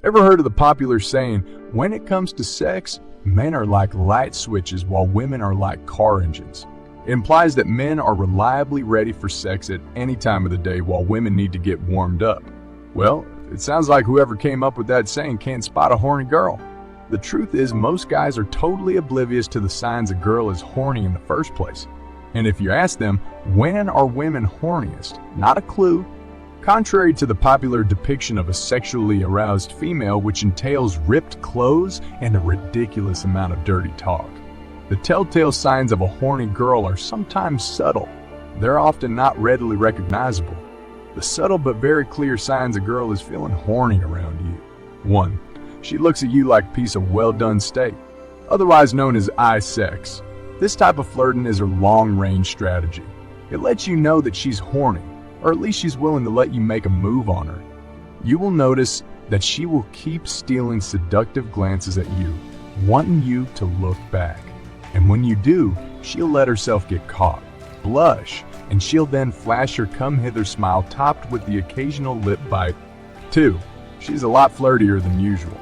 Ever heard of the popular saying, when it comes to sex, men are like light switches while women are like car engines? It implies that men are reliably ready for sex at any time of the day while women need to get warmed up. Well, it sounds like whoever came up with that saying can't spot a horny girl. The truth is, most guys are totally oblivious to the signs a girl is horny in the first place. And if you ask them, when are women horniest? Not a clue. Contrary to the popular depiction of a sexually aroused female, which entails ripped clothes and a ridiculous amount of dirty talk, the telltale signs of a horny girl are sometimes subtle. They're often not readily recognizable. The subtle but very clear signs a girl is feeling horny around you. 1. She looks at you like a piece of well-done steak, otherwise known as eye sex. This type of flirting is her long-range strategy. It lets you know that she's horny, or at least she's willing to let you make a move on her. You will notice that she will keep stealing seductive glances at you, wanting you to look back. And when you do, she'll let herself get caught, blush, and she'll then flash her come-hither smile topped with the occasional lip bite. 2. She's a lot flirtier than usual.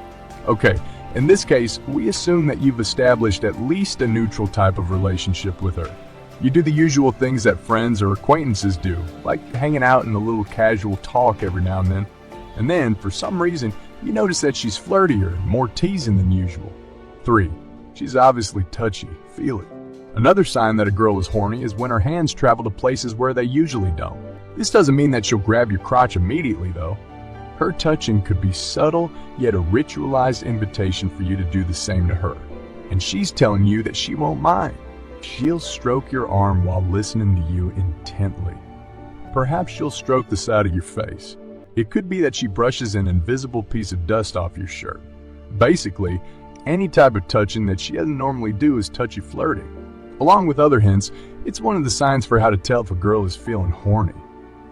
Okay, in this case, we assume that you've established at least a neutral type of relationship with her. You do the usual things that friends or acquaintances do, like hanging out and a little casual talk every now and then. And then, for some reason, you notice that she's flirtier and more teasing than usual. 3. She's obviously touchy, feely. Another sign that a girl is horny is when her hands travel to places where they usually don't. This doesn't mean that she'll grab your crotch immediately, though. Her touching could be subtle, yet a ritualized invitation for you to do the same to her. And she's telling you that she won't mind. She'll stroke your arm while listening to you intently. Perhaps she'll stroke the side of your face. It could be that she brushes an invisible piece of dust off your shirt. Basically, any type of touching that she doesn't normally do is touchy flirting. Along with other hints, it's one of the signs for how to tell if a girl is feeling horny.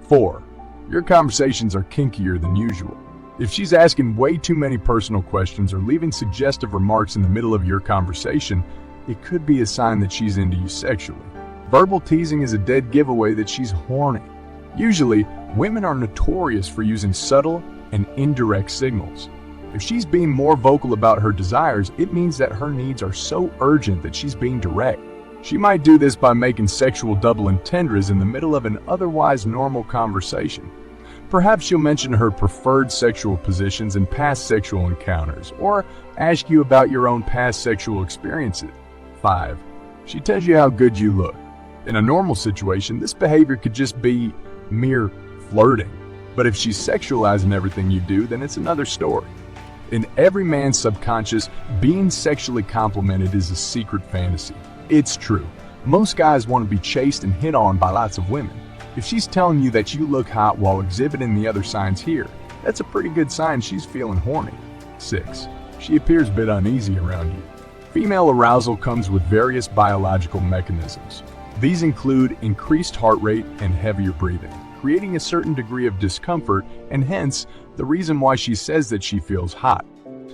4. Your conversations are kinkier than usual. If she's asking way too many personal questions or leaving suggestive remarks in the middle of your conversation, it could be a sign that she's into you sexually. Verbal teasing is a dead giveaway that she's horny. Usually, women are notorious for using subtle and indirect signals. If she's being more vocal about her desires, it means that her needs are so urgent that she's being direct. She might do this by making sexual double entendres in the middle of an otherwise normal conversation. Perhaps she'll mention her preferred sexual positions and past sexual encounters, or ask you about your own past sexual experiences. 5. She tells you how good you look. In a normal situation, this behavior could just be mere flirting. But if she's sexualizing everything you do, then it's another story. In every man's subconscious, being sexually complimented is a secret fantasy. It's true. Most guys want to be chased and hit on by lots of women. If she's telling you that you look hot while exhibiting the other signs here, that's a pretty good sign she's feeling horny. 6. She appears a bit uneasy around you. Female arousal comes with various biological mechanisms. These include increased heart rate and heavier breathing, creating a certain degree of discomfort, and hence the reason why she says that she feels hot.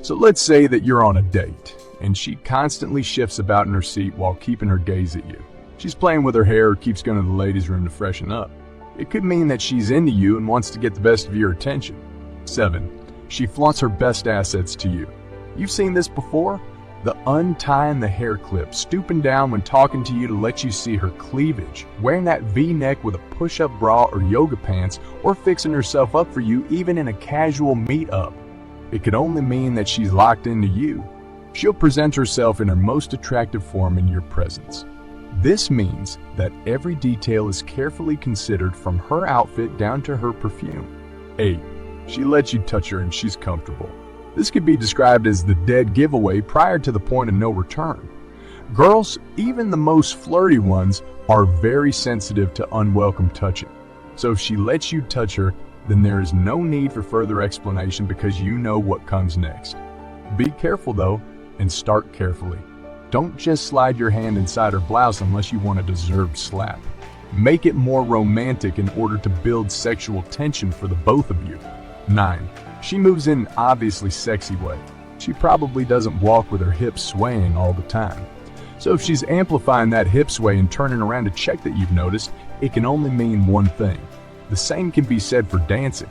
So let's say that you're on a date, and she constantly shifts about in her seat while keeping her gaze at you. She's playing with her hair or keeps going to the ladies' room to freshen up. It could mean that she's into you and wants to get the best of your attention. 7. She flaunts her best assets to you. You've seen this before? The untying the hair clip, stooping down when talking to you to let you see her cleavage, wearing that V-neck with a push-up bra or yoga pants, or fixing herself up for you even in a casual meet-up. It could only mean that she's locked into you. She'll present herself in her most attractive form in your presence. This means that every detail is carefully considered from her outfit down to her perfume. 8. She lets you touch her and she's comfortable. This could be described as the dead giveaway prior to the point of no return. Girls, even the most flirty ones, are very sensitive to unwelcome touching. So if she lets you touch her, then there is no need for further explanation because you know what comes next. Be careful though, and start carefully. Don't just slide your hand inside her blouse unless you want a deserved slap. Make it more romantic in order to build sexual tension for the both of you. 9. She moves in an obviously sexy way. She probably doesn't walk with her hips swaying all the time. So if she's amplifying that hip sway and turning around to check that you've noticed, it can only mean one thing. The same can be said for dancing.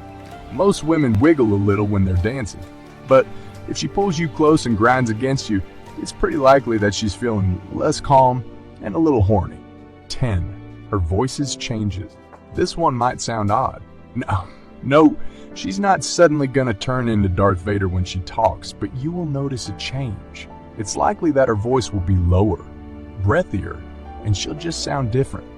Most women wiggle a little when they're dancing. But if she pulls you close and grinds against you, it's pretty likely that she's feeling less calm and a little horny. 10. Her voice changes. This one might sound odd. No, she's not suddenly gonna turn into Darth Vader when she talks, but you will notice a change. It's likely that her voice will be lower, breathier, and she'll just sound different.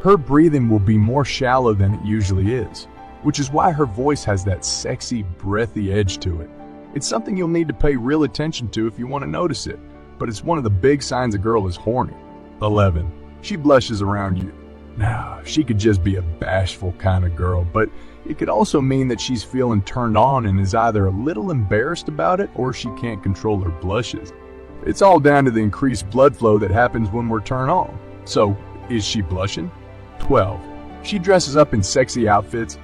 Her breathing will be more shallow than it usually is, which is why her voice has that sexy, breathy edge to it. It's something you'll need to pay real attention to if you want to notice it, but it's one of the big signs a girl is horny. 11. She blushes around you. Now, she could just be a bashful kind of girl, but it could also mean that she's feeling turned on and is either a little embarrassed about it or she can't control her blushes. It's all down to the increased blood flow that happens when we're turned on. So, is she blushing? 12. She dresses up in sexy outfits.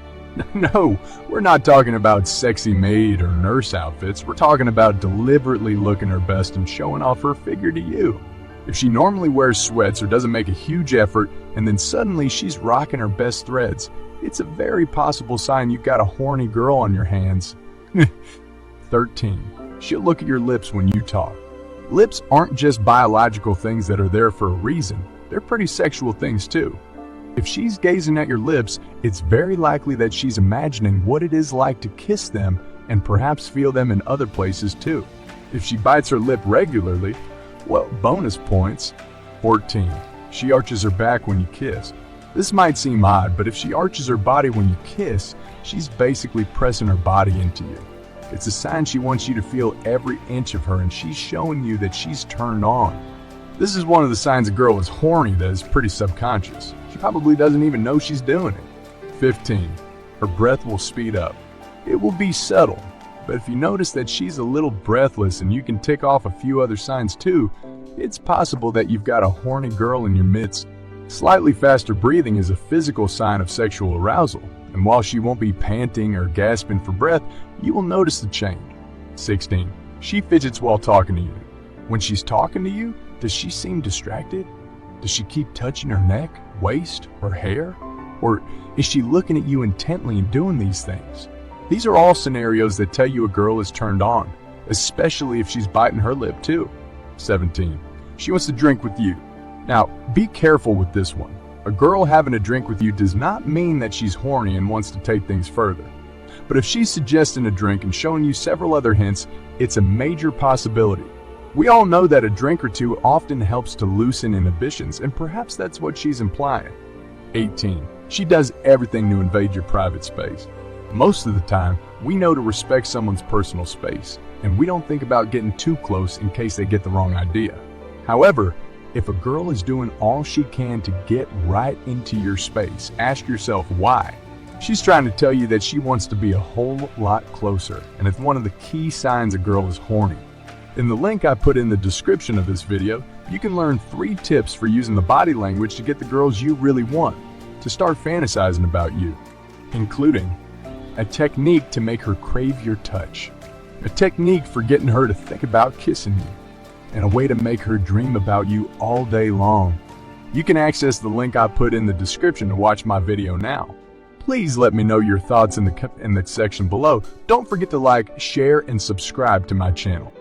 No, we're not talking about sexy maid or nurse outfits. We're talking about deliberately looking her best and showing off her figure to you. If she normally wears sweats or doesn't make a huge effort, and then suddenly she's rocking her best threads, it's a very possible sign you've got a horny girl on your hands. 13. She'll look at your lips when you talk. Lips aren't just biological things that are there for a reason. They're pretty sexual things too. If she's gazing at your lips, it's very likely that she's imagining what it is like to kiss them and perhaps feel them in other places too. If she bites her lip regularly, well, bonus points. 14. She arches her back when you kiss. This might seem odd, but if she arches her body when you kiss, she's basically pressing her body into you. It's a sign she wants you to feel every inch of her, and she's showing you that she's turned on. This is one of the signs a girl is horny that is pretty subconscious. She probably doesn't even know she's doing it. 15. Her breath will speed up. It will be subtle, but if you notice that she's a little breathless and you can tick off a few other signs too, it's possible that you've got a horny girl in your midst. Slightly faster breathing is a physical sign of sexual arousal, and while she won't be panting or gasping for breath, you will notice the change. 16. She fidgets while talking to you. When she's talking to you, does she seem distracted? Does she keep touching her neck, waist, or hair? Or is she looking at you intently and doing these things? These are all scenarios that tell you a girl is turned on, especially if she's biting her lip too. 17. She wants to drink with you. Now, be careful with this one. A girl having a drink with you does not mean that she's horny and wants to take things further. But if she's suggesting a drink and showing you several other hints, it's a major possibility. We all know that a drink or two often helps to loosen inhibitions, and perhaps that's what she's implying. 18. She does everything to invade your private space. Most of the time, we know to respect someone's personal space, and we don't think about getting too close in case they get the wrong idea. However, if a girl is doing all she can to get right into your space, ask yourself why. She's trying to tell you that she wants to be a whole lot closer, and it's one of the key signs a girl is horny. In the link I put in the description of this video, you can learn 3 tips for using the body language to get the girls you really want to start fantasizing about you, including a technique to make her crave your touch, a technique for getting her to think about kissing you, and a way to make her dream about you all day long. You can access the link I put in the description to watch my video now. Please let me know your thoughts in the section below. Don't forget to like, share, and subscribe to my channel.